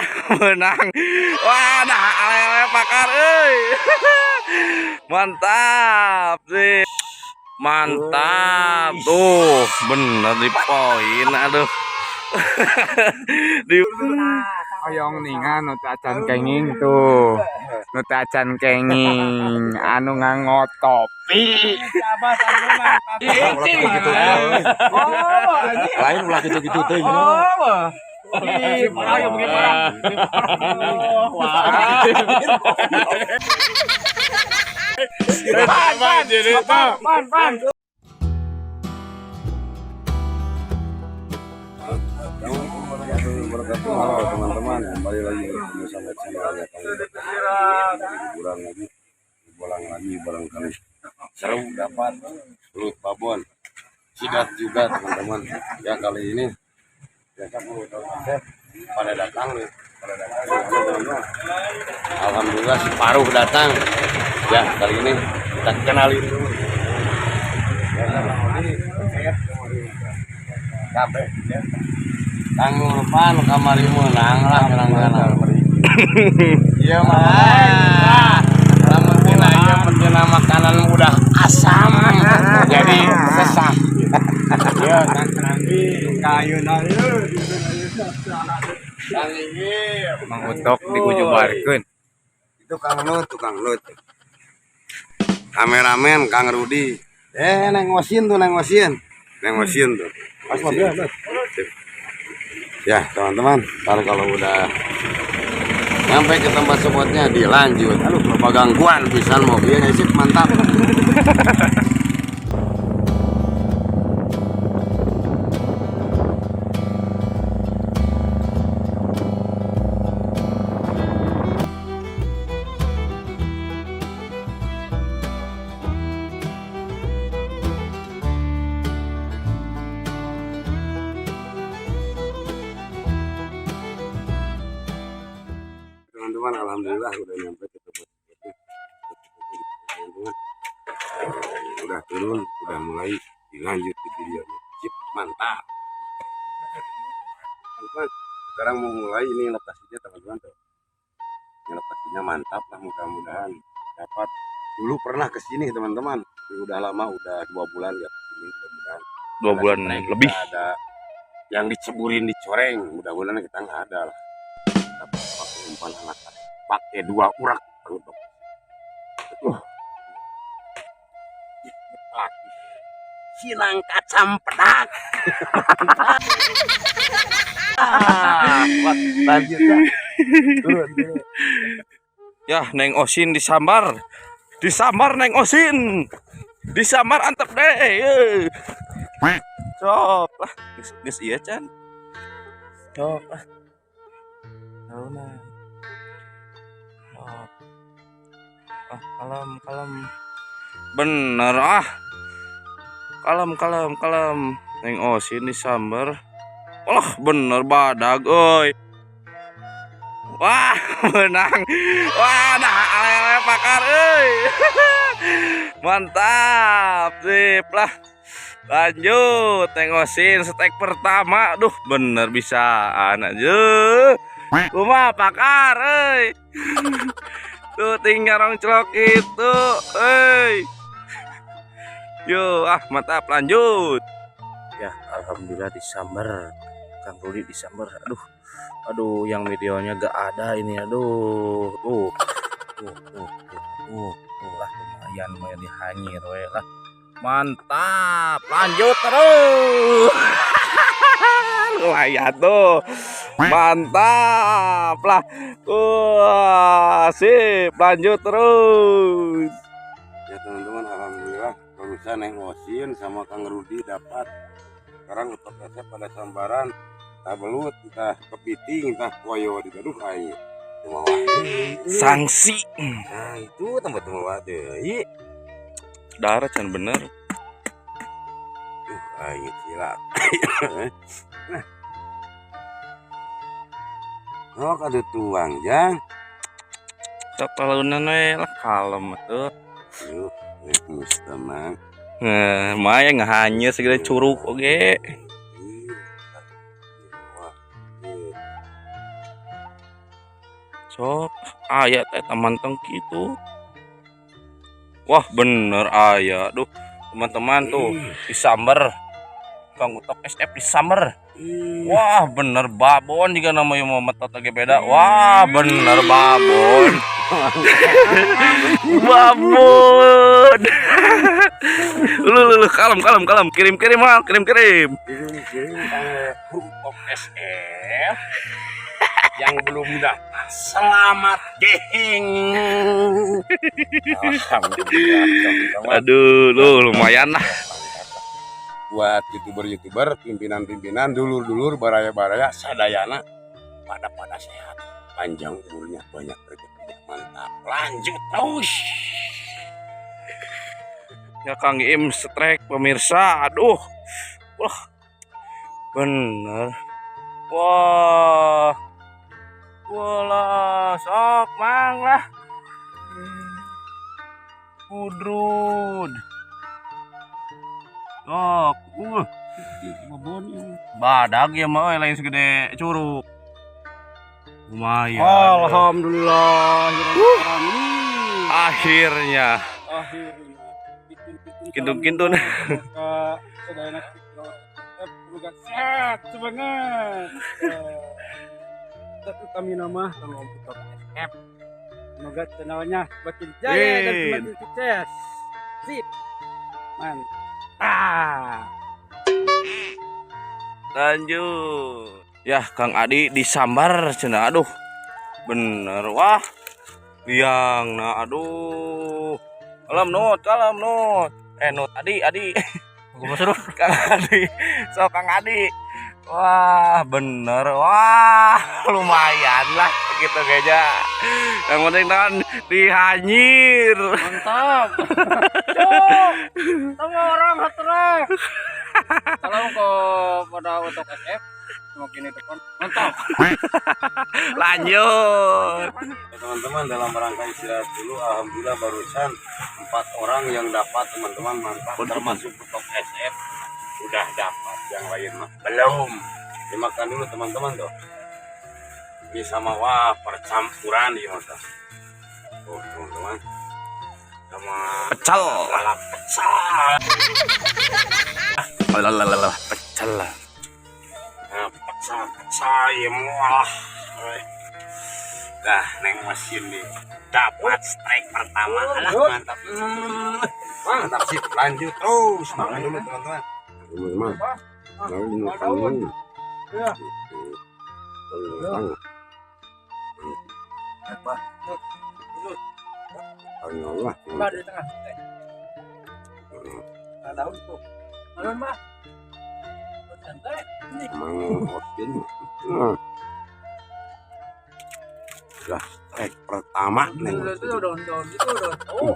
Wah, menang. Wah, dah ale pakar euy. Mantap sih. Mantap. Tuh, bener di poin. Aduh. Di Oyong ningan nu acan kenging tuh. Nu acan kenging anu ngangotopi. Lain ulah gitu-gitu teh. Halo teman-teman, kembali lagi bersama channelnya liburan lagi, bolang lagi barangkali seru dapat belut babon, sidat juga teman-teman. Ya kali ini biasa pada datang nih, teman-teman. Alhamdulillah separuh datang. Ya kali ini kita kenalin dulu. Capek ya. Tanggung depan kamari menang lah iya mah lamun tina ieu pentina makanan udah asam jadi sesak ya nanti kayeuna ieu Mang Utok dikujubarkeun. itu Kang Nut kameramen Kang Rudi neng Wasin tuh pas mobil ya teman-teman, kalau udah nyampe ke tempat spotnya dilanjut. Aduh, lupa gangguan pisan mobilnya sih, mantap. Teman-teman, alhamdulillah udah nyampe ke tempat teman-teman. Udah turun, udah mulai dilanjut di videonya. Sip, mantap. Teman-teman, sekarang mau mulai ini lokasinya teman-teman tuh. Ini lokasinya mantap lah, mudah-mudahan dapat. Dulu pernah kesini teman-teman, tapi udah lama, udah 2 bulan ya kesini, mudah-mudahan. 2 bulan lebih. Ada yang diceburin dicoreng, mudah-mudahan kita nggak ada lah. Pakai umpan anak, pakai 2 urak untuk sinang kacang pedak. Lanjut ya. Turun. Ya, Neng Osin disambar. Disambar Neng Osin. Disambar antep deh. Sok lah, geus ieu can. Sok lah. Tahunan. Oh. Kalem. Bener ah. Kalem. Neng Osin disambar. Wah, bener badag euy. Wah, menang. Wah, dah ale pakar euy. Mantap, sip lah. Lanjut, tengosin stek pertama. Duh, bener bisa anak je. Rumah pakar euy. Tuh tinggal rong celok itu euy. Yo, mantap, lanjut. Ya, alhamdulillah disambar. Kang Rudi disambar. Aduh, yang videonya gak ada ini. Aduh, tuh lah, lumayan dihanyir we lah. Mantap, lanjut terus. Lumayan tuh. Mantap lah. Sip, lanjut terus. Ya teman-teman, alhamdulillah barusan Neng Osin sama Kang Rudi dapat. Sekarang untuk resep pada sambaran, kita belut, kita kepiting, kita koyo di gaduh air. Sanksi. Nah itu tempat-tempat wadah. Darah can bener. Air silat. Oh, kado tuang jang. Sok talunan we lah kalem tuh. Terus tenang. Maya ngahanya segala curug oke. sok aya teh teman-teman gitu. Wah bener aya. Duh teman-teman tuh disamber Kang Utok SF disamber. Wah bener babon juga namanya Muhammad Toto ge beda. Wah bener babon. Babon. Lu kalem kirim mal kirim. Kirim Kang Utok SF yang belum daftar selamat geng. Alhamdulillah teman-teman. Aduh lu lumayan lah. Buat youtuber pimpinan dulur baraya sadayana pada sehat, panjang umurnya, banyak rezeki, mantap, lanjut terus Ya Kang Im strike pemirsa. Aduh wah bener. Wah sok mang lah kudrun sok badag ya mah lain segede curug lumayan. Alhamdulillah. Akhirnya kintun Sehat semangat. Tapi kami nama Kang Utok SF. Semoga channelnya semakin jaya dan semakin sukses. Sip. Mantap. lanjut ya Kang Adi disambar cenah. Aduh bener wah liang nah aduh kalem nut nut Adi gua suruh Kang Adi so Kang Adi wah bener wah lumayan lah gitu kayaknya yang penting kan dihanyir Mantap. Cuk. Semua orang hatrek. Salam ke pada Utok SF. Mungkin itu kan mantap. lanjut teman-teman. Dalam rangka istirahat dulu, alhamdulillah barusan 4 orang yang dapat teman-teman, mantap, termasuk Utok SF udah dapat, yang lain mah belum. Dimakan dulu teman-teman tuh. Ini sama wah percampuran ya mata. Oh teman-teman, sama pecel lalap pecel. pecel lah Nah, pecel ya mualah. Dah neng mesin nih dapat strike pertama. Alah mantap. Mantap sih, lanjut terus. Makan dulu teman-teman. Teman-teman. Ya. Allah. Mbak di tengah. Nah, daun tuh. Daun, Mbak. Santai. Ini. Sudah strike pertama neng. Itu daun itu daun. Oh.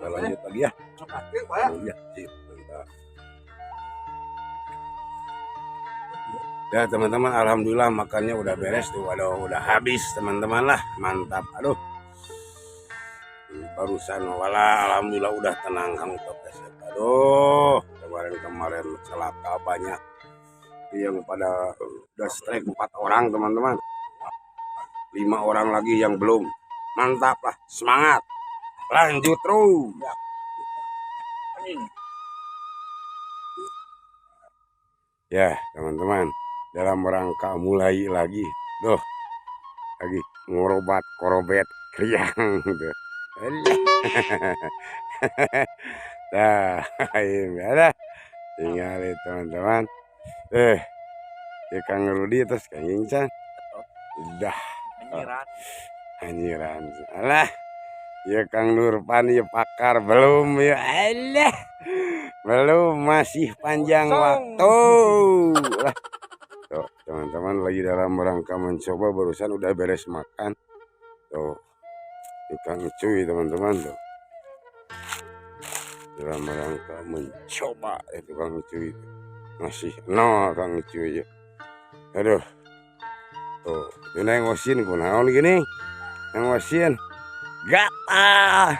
Kita lanjut lagi ya. Oh, ya, sip. Bentar. Ya teman-teman, alhamdulillah makannya udah beres tuh. Waduh, udah habis teman-teman lah, mantap. Aduh, barusan wala alhamdulillah udah tenang Kang Utok SF. Aduh, kemarin celaka banyak yang pada udah strike 4 orang teman-teman, 5 orang lagi yang belum. Mantap lah, semangat, lanjut terus. Ya teman-teman, dalam rangka mulai lagi, lagi korobet kriang tuh. Dah, ini ada tinggal teman-teman. Ya Kang Rudi terus Kang Incan udah anjiran. Alah, ya Kang Nurpan ya pakar belum ya. Alah, belum, masih panjang waktu. Lah, tuh teman-teman lagi dalam rangka mencoba, barusan udah beres makan. Tuh, Kang Cuy teman-teman tuh. Dalam rangka mencoba itu Kang Cuy masih nol Kang Cuy. Aduh, tuh ini yang wasin kunaon gini, yang wasin gatal.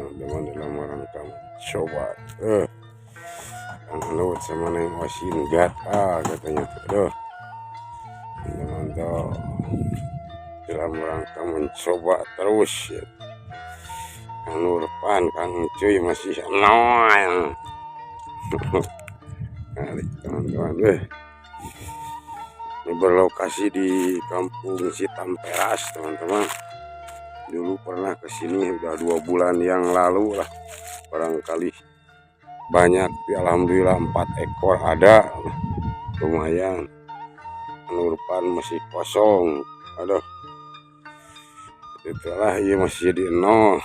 Teman-teman dalam rangka mencoba. Kang Lut sama Neng Osin katanya tuh. Aduh, mantap. Dalam rangka mencoba terus ya. Kang Nurpan, Kang Cuy masih nol. Kali teman-teman, ini berlokasi di Kampung Sitamperas teman-teman. Dulu pernah kesini udah 2 bulan yang lalu lah, barangkali banyak, alhamdulillah 4 ekor ada, lumayan. Nurpan masih kosong, aduh, itulah ya masih jadi nol.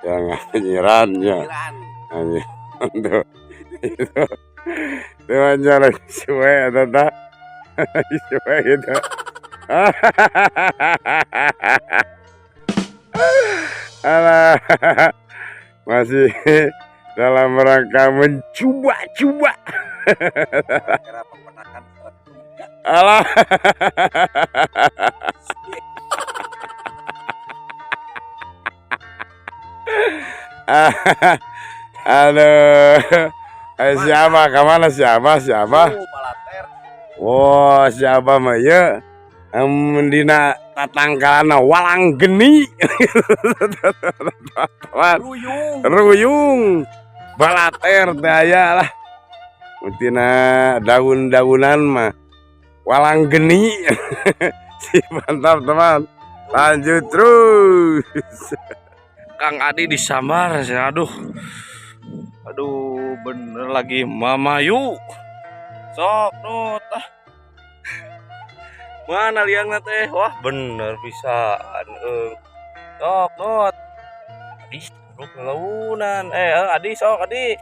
Jangan nyirannya hanya untuk itu aja lagi suwe tata suwe itu. Alah, masih dalam rangka mencoba-coba. Alah. Aduh, siapa kemana siapa? Oh, siapa mah ya? Dina tatangkalana walang geni. Ruyung balater daya lah. Mutina daun-daunan mah walang geni. Si mantap teman. Lanjut terus. Kang Adi disambar, aduh bener lagi mamayu. Sok Nut mana liangna teh, wah bener pisaan. Sok Nut Adi ruk launan, Adi sok Adi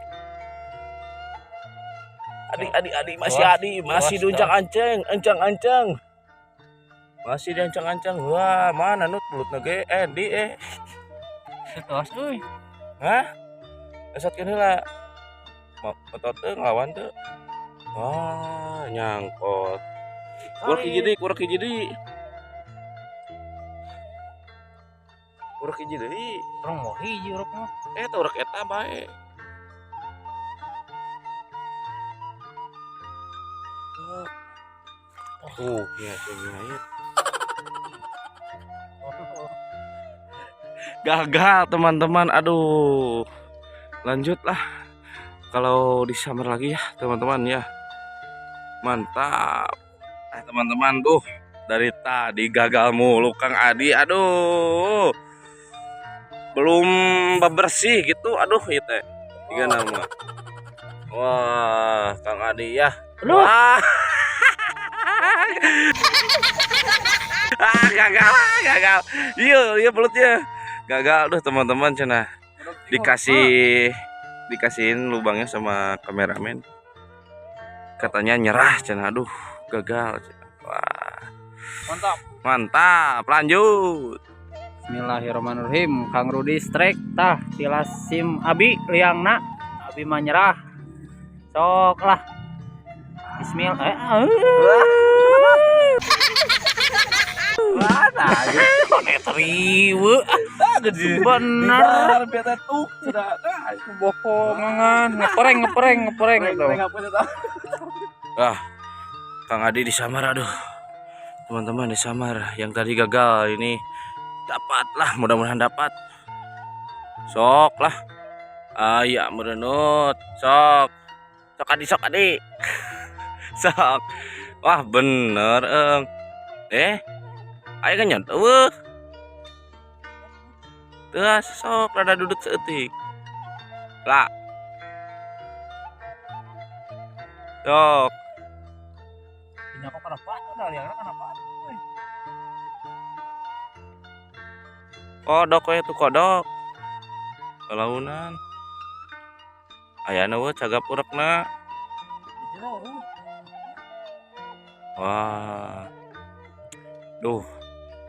masih Adi masih diuncang-ancang masih diancang-ancang. Wah mana Nut belutna ge di Setos euy. hah esat kene lah motot teh nglawan teh. Wah nyangkot kurang hiji deui Orang mau hiji urang mah. eta urek eta bae. Ya senyait gagal teman-teman. Aduh, lanjutlah kalau disambar lagi ya teman-teman ya. Mantap. Teman-teman tuh dari tadi gagal mulu Kang Adi. Aduh, belum bebersih gitu. Aduh itu tiga nama. Wah Kang Adi ya. Wah. gagal. Iya pelutnya gagal. Aduh teman-teman cenah dikasihin lubangnya sama kameramen, katanya nyerah cenah. Aduh gagal cenah. Wah mantap lanjut. Bismillahirrahmanirrahim. Kang Rudi strike tah tilasim abi liangna abi mah nyerah. Sok lah. Bismillah. Mana triwe bener beta tuh sudah bohongan ngepreng gitu. Kang Adi disamar. Aduh teman-teman disamar, yang tadi gagal ini dapatlah, mudah-mudahan dapat. Sok lah ya merenut sok Adi sok. Wah bener ayo kan nyantau terus sok rada duduk seetik lah sok ini kok kenapa udah liangna kenapa kodok itu kodok kelaunan ayana we cagap urekna. Wah duh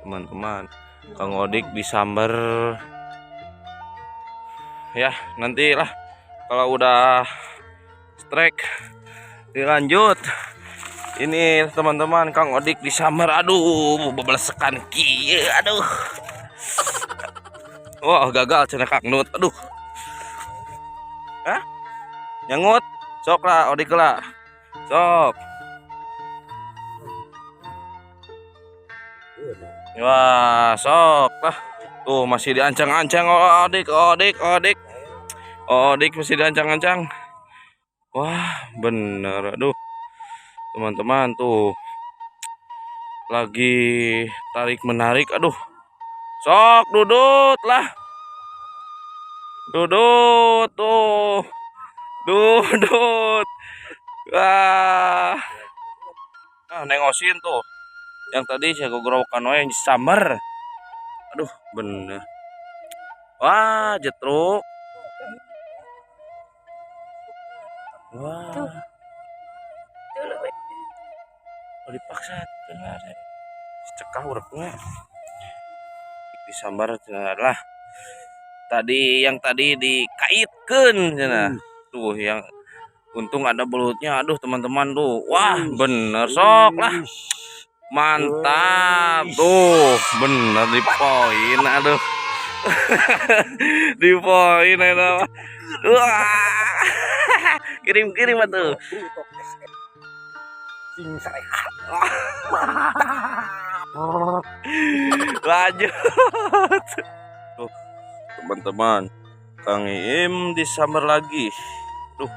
teman-teman, Kang Odik disambar ya. Nantilah kalau udah strike dilanjut. Ini teman-teman Kang Odik disambar. Aduh bebelesekan kieu. Aduh wah gagal cenah Kang Nut. Aduh nyangut sok lah odik lah sok. Wah sok lah tuh masih diancang-ancang odik masih diancang-ancang. Wah bener aduh teman-teman tuh lagi tarik menarik aduh sok dudut lah dudut tuh dudut. Wah nengosin tuh yang tadi saya gogorokan yang disambar. Aduh bener. Wah jetruk. Wah oh, dipaksa benar cekah ureknya disambar lah yang tadi dikaitkan cenah tuh yang untung ada belutnya. Aduh teman-teman tuh wah bener sok lah mantap tuh bener di poin aduh di poin itu wah kirim atuh lanjut tuh teman-teman Kang Iim disambar lagi tuh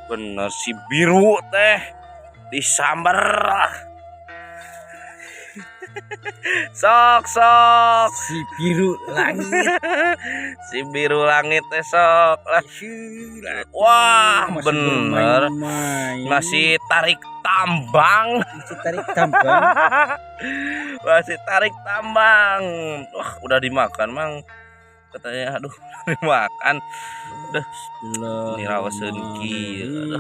bener si biru teh disambar sok Si biru langit. si biru langit teh sok lah. Wah bener masih tarik tambang masih tarik tambang. Wah udah dimakan mang katanya. Aduh dimakan udah nirawaseun kieu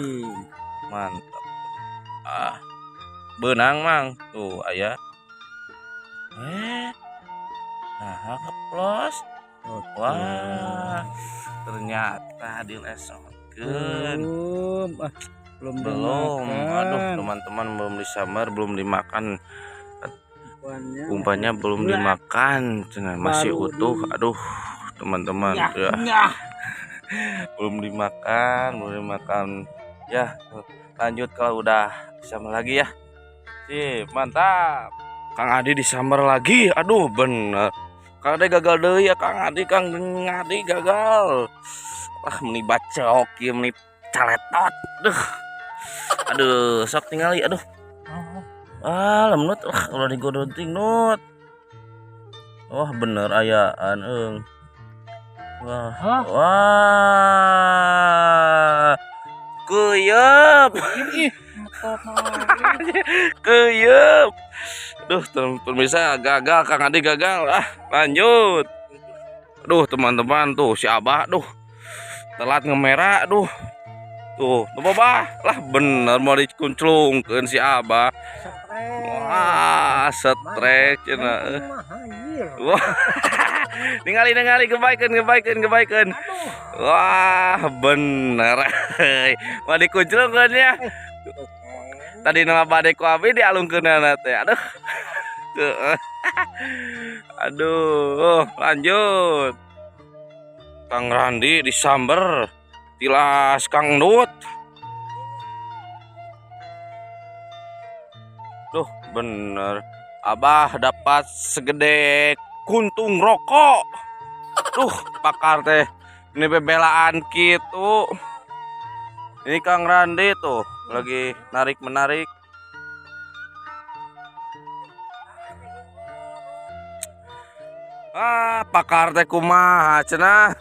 mantap. Benang mang tuh aya nah keplos. Wah ternyata dilesotkeun belum. Aduh teman-teman belum disambar belum dimakan umpannya belum dimakan masih utuh. Aduh teman-teman ya belum dimakan ya. Lanjut kalau udah disambar lagi ya. Sip mantap. Kang Adi disambar lagi. Aduh bener Kang Adi gagal deh ya Kang Adi gagal lah meni bacok ya meni caletot. Aduh sok tinggali aduh lemnut udah digodonting nut. Wah bener ayaan wah kuyup kuyup. Duh pemirsa gagal Kang Adi gagal. Lanjut. Aduh teman-teman tuh si Abah duh telat ngemerah duh tuh bah lah bener mau dikunclungkeun si Abah. Wah setrek cenah. Wah ningali ngebaikeun. Wah bener mau dikunclungkeun ya. Tadi nama badai ku abi dialungkeunana teh. Aduh lanjut. Kang Randi disamber tilas Kang Dut. Duh bener Abah dapat segede kuntung rokok. Duh pakar teh ini bebelaan gitu. Ini Kang Randi tuh lagi narik-menarik. Pakar teh kumaha cenah.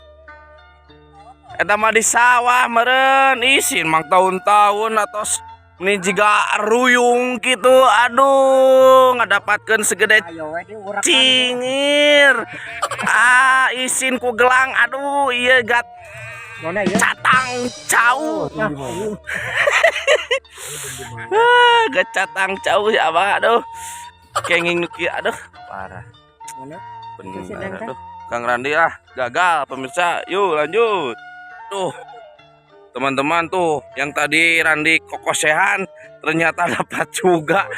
Eta mah di sawah meureun isin mang tahun-tahun atos ini juga ruyung gitu. Aduh ngadapatkeun segede cingir. Isin ku gelang. Aduh ieu gat catang cau. Gat catang cau ya Abah. Aduh kenging nuki aduh parah. Bener aduh. Kang Randi lah gagal pemirsa. Yuk lanjut. Tuh teman-teman tuh yang tadi Randi kokosehan ternyata dapat juga.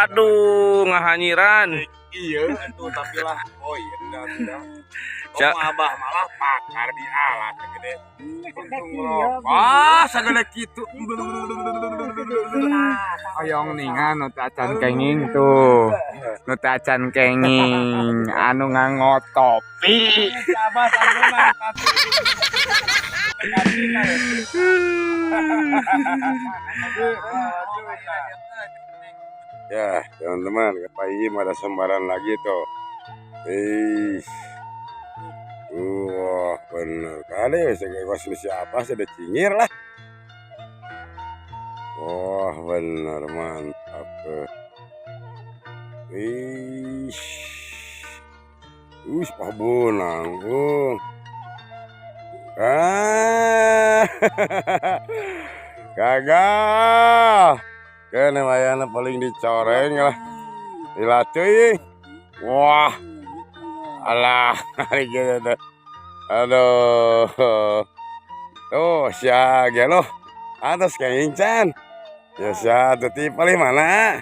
Aduh ngahanyiran. Iya itu tapi lah oh iya enggak Cak. Abah malah pakar di alat gede. Wah, sagede kitu. Oyong ningan nu teu acan kenging tuh. Nu teu acan kenging anu ngangotopi. Abah tanggungan Ya, teman-teman, Pak Iyim ada sembaran lagi tuh. Wah, bener kali. Segala siapa sudah cingir lah. Wah, bener mantap. Pak Bunang. Gagal. Kan wayana paling dicoreng lah. Dilacuy. Wah. Alah, hari gitu. Aduh. Tuh, siaga loh. Atas kayak incan. Ya satu tipe mana?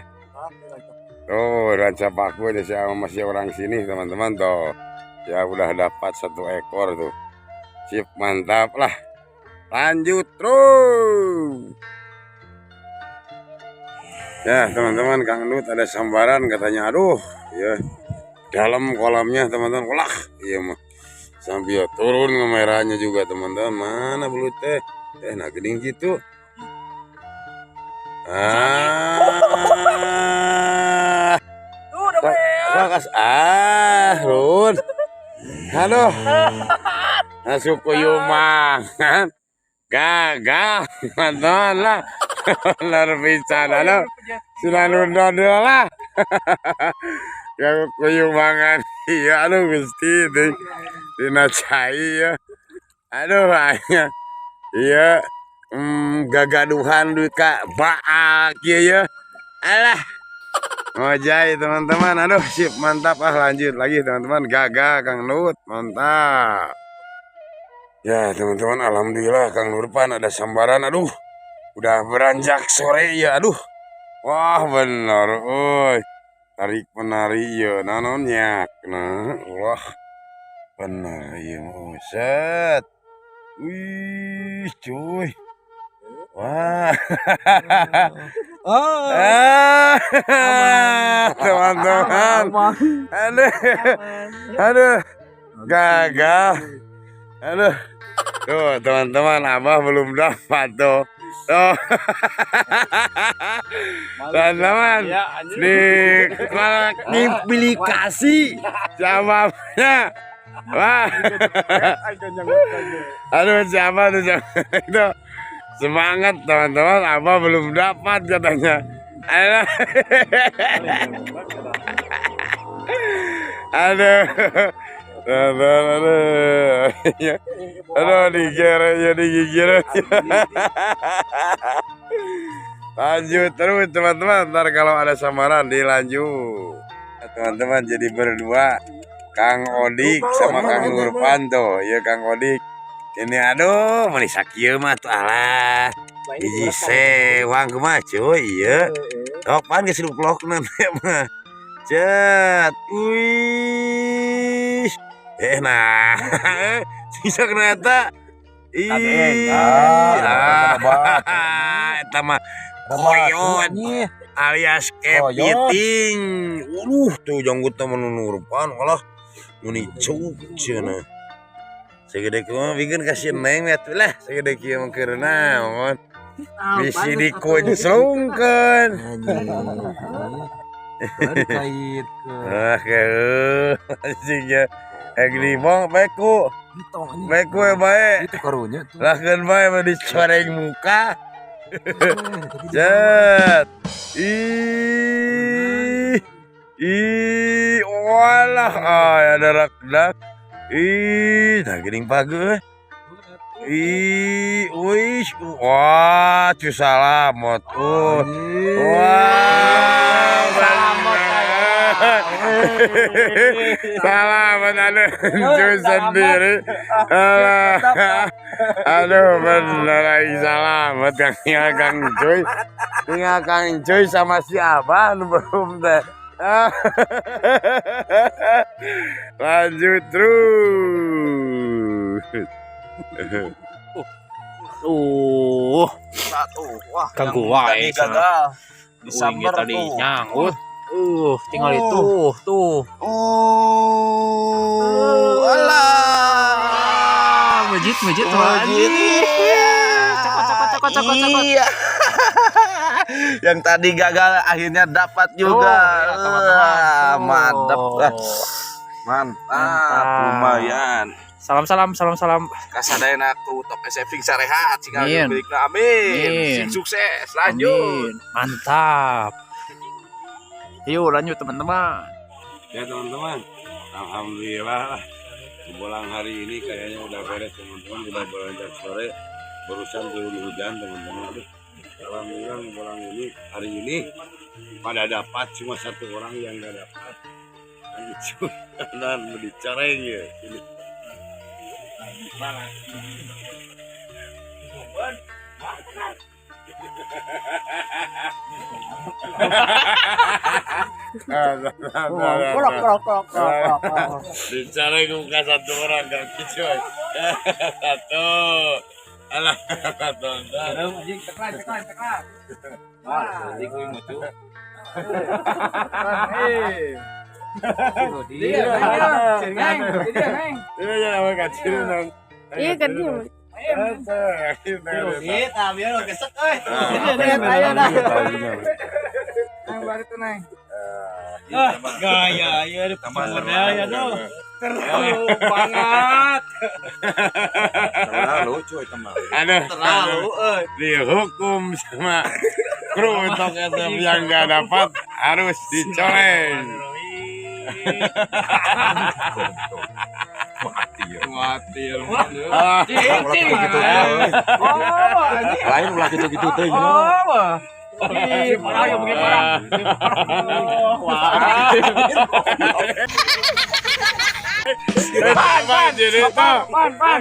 Tuh, ranca paku aja sama masih orang sini teman-teman tuh. Ya udah dapat 1 ekor tuh. Sip, mantap lah. Lanjut terus. Ya teman-teman, Kang Nut ada sambaran katanya, aduh ya dalam kolamnya teman-teman, ulah iya mah sambil turun kameranya juga teman-teman, mana belut teh nah geding gitu bakas Run, aduh masuk ke Yumang gagal teman lah. Benar pisan, halo. Selalu dodol lah. Yang kuyumangan. Iya, aduh Gusti deh. Dina cai ya. Aduh hanya. Iya. Gagaduhan duit Kak baak ya. Alah. Ngojai teman-teman. Aduh, sip mantap lanjut lagi teman-teman. Gagal Kang Nut, mantap. Ya, teman-teman, alhamdulillah Kang Nurpan ada sambaran. Aduh. Udah beranjak sore ya, aduh. Wah bener, tarik penari ya, nanonnya, wah bener ya, set, wih cuy, wah, teman-teman, aduh, gagal, aduh, tuh teman-teman, Abah belum dapat tuh. Oh, teman-teman, dikualifikasi jawabnya, wah, aduh siapa tuh itu semangat teman-teman, Abah belum dapat katanya, aduh, aduh digigir. Lanjut terus teman-teman, ntar kalau ada samaran dilanjut. Teman-teman jadi berdua, Kang Odik sama Kang Nurpan tuh, ya Kang Odik. Ini aduh, manisak ieu mah tuh alah. Hiji sewang kumaha cuy, ieu. Tok pan geus luplok nanti mah. Cet, wih. Nah, bisa kenapa? Eta mah koyot alias kepiting. Tuh janggut temen Nurpan malah menicuk cenah. Segede kieu bikin kasih neng lihat lah, segede kieu mah keur naon. Bisi dikunclungkeun. Kait ke Anjingnya Eglibong beku ya bae itu karunya tuh. lahkeun bae mah dicoreng muka. Cet. Walah ada rakdak. Nah geuning page. Wih, wah, cu salamot. Wah, salamat aduh sendiri. Aduh bener lagi salamat Kang Cuy. Tinggal Kang Cuy sama si Abah belum teh. Lanjut terus. Wah, Kagak yang wae, tadi gagal. Disamber tadi tuh. nyangkut. Tinggal itu. Tuh. Alah. Majid tuh anjing. Cokot. Iya. Yang tadi gagal akhirnya dapat juga. ya, teman-teman. Mantap lah. Mantap. Mantap, lumayan. Salam. Kasadayana aku top saving sarehat sing Amin. milikna amin. Amin. Sing sukses lanjut. Amin. Mantap. Yuk lanjut teman-teman. Ya teman-teman, alhamdulillah pulang hari ini kayaknya udah beres teman-teman, udah beranjak sore, barusan turun hujan teman-teman. Aduh, alhamdulillah pulang ini hari ini pada dapat, cuma satu orang yang nggak dapat. Hancur dan dicareng ya ini. Dicareng muka satu orang gak cuy. Satu. Alah, satu. Iya kan dia. Gaya ya ya dong. Terlalu banget. Terlalu cuy teman. Terlalu dihukum sama kru untuk SM yang nggak dapat harus dicoreng. Mati ya. Lain ulah gitu-gitu teh. Parah begini parah. Pan jadi itu. Pan.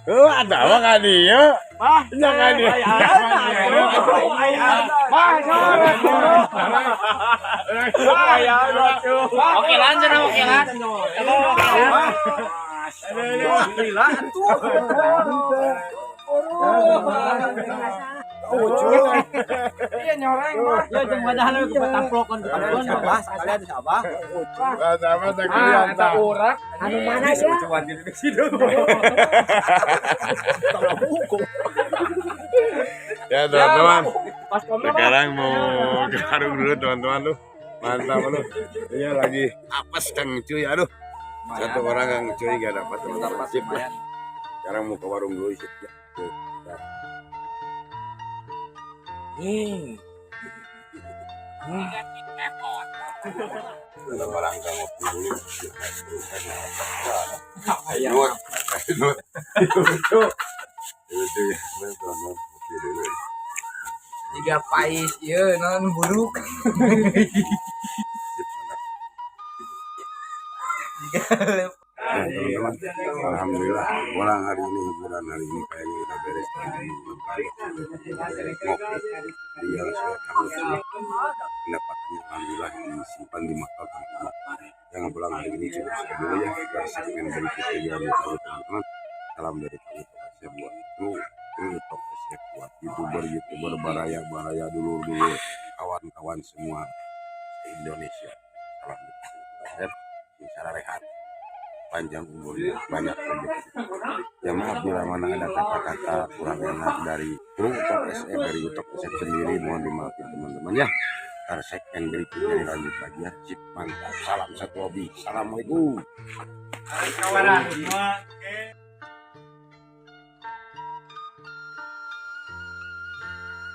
Ada apa kan dia? Jangan dia. Oke lanjut. Iya nyoreng mah. Ya jeung wadahan we ketamplokon ke kampung. Kalian siapa? Sama tak kelihatan. Urak. Anu mana sih? Ya teman-teman. Sekarang mau ke warung dulu teman-teman lu. Mantap lu. Iya lagi apes Kang Cuy. Aduh. Satu orang Kang Cuy gak dapat teman-teman. Sip ya. Sekarang mau ke warung dulu sip ya. Tuh, ya. Ada orang gak mau dulu. Ayo. Itu ya. Teman-teman. Oke dulu. Tiga pais ieu non buruk. Teman-teman, alhamdulillah pulang hari ini, hiburan hari ini kayaknya udah beres. Tinggal saya kamu semua pendapatannya alhamdulillah disimpan di makal teman-teman. Jangan pulang hari ini cukup sekian dulu ya. Kita segmen berikutnya jangan lupa teman-teman. Salam dari kami saya buat itu top saya buat youtuber baraya dulu kawan-kawan semua Indonesia. Salam dari secara rehat, panjang umurnya, banyak rezeki. Ya maaf bila mana ada kata-kata kurang enak dari kru Utop SM, dari Utop SM sendiri, mohon dimaafkan teman-teman ya. Ntar segmen berikutnya dilanjut lagi ya. Sip, mantap. Salam satu hobi. Assalamualaikum. Kawan.